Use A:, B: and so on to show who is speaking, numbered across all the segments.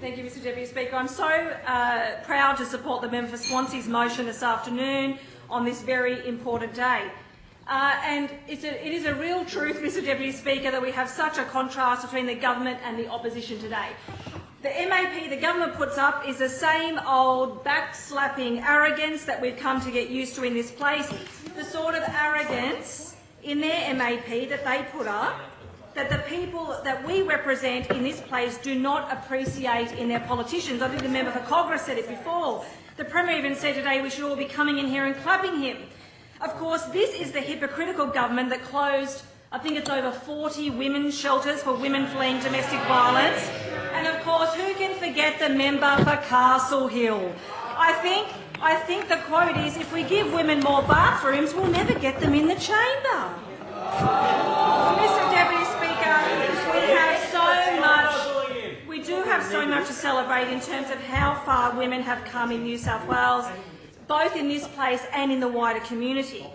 A: Thank you, Mr Deputy Speaker. I'm so proud to support the member for Swansea's motion this afternoon on this very important day. And it is a real truth, Mr Deputy Speaker, that we have such a contrast between the government and the opposition today. The MAP the government puts up is the same old backslapping arrogance that we've come to get used to in this place, the sort of arrogance in their MAP that they put up that the people that we represent in this place do not appreciate in their politicians. I think the member for Kogarah said it before. The Premier even said today we should all be coming in here and clapping him. Of course, this is the hypocritical government that closed, I think it's over 40 women's shelters for women fleeing domestic violence. And of course, who can forget the member for Castle Hill? I think the quote is, if we give women more bathrooms, we'll never get them in the chamber. Mr Deputy Speaker, we do have so much to celebrate in terms of how far women have come in New South Wales, both in this place and in the wider community.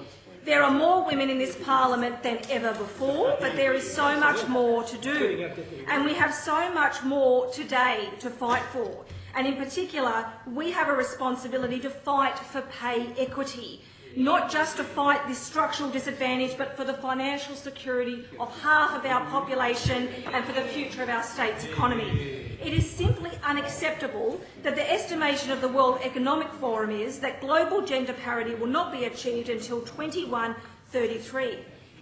A: There are more women in this parliament than ever before, but there is so much more to do. And we have so much more today to fight for. And in particular, we have a responsibility to fight for pay equity, not just to fight this structural disadvantage, but for the financial security of half of our population and for the future of our state's economy. It is simply unacceptable that the estimation of the World Economic Forum is that global gender parity will not be achieved until 2133.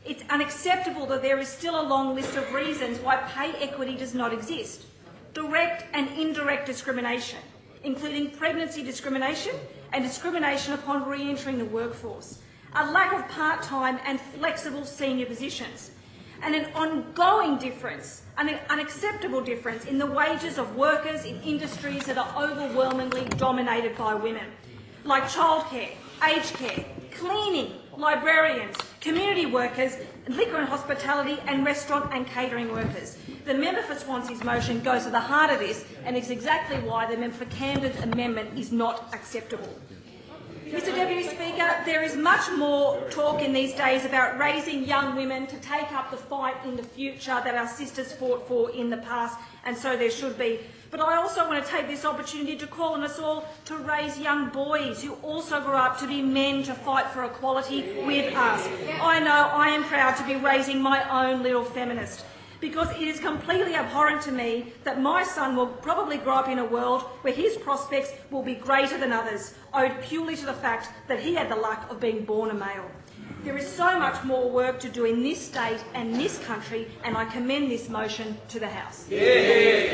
A: It's unacceptable that there is still a long list of reasons why pay equity does not exist. Direct and indirect discrimination, including pregnancy discrimination and discrimination upon re-entering the workforce, a lack of part-time and flexible senior positions, and an ongoing difference, an unacceptable difference in the wages of workers in industries that are overwhelmingly dominated by women, like childcare, aged care, cleaning, librarians, community workers, liquor and hospitality, and restaurant and catering workers. The member for Swansea's motion goes to the heart of this, and is exactly why the member for Camden's amendment is not acceptable. Mr Deputy Speaker, there is much more talk in these days about raising young women to take up the fight in the future that our sisters fought for in the past, and so there should be. But I also want to take this opportunity to call on us all to raise young boys who also grow up to be men to fight for equality with us. I know I am proud to be raising my own little feminist, because it is completely abhorrent to me that my son will probably grow up in a world where his prospects will be greater than others, owed purely to the fact that he had the luck of being born a male. There is so much more work to do in this state and this country, and I commend this motion to the House. Yeah.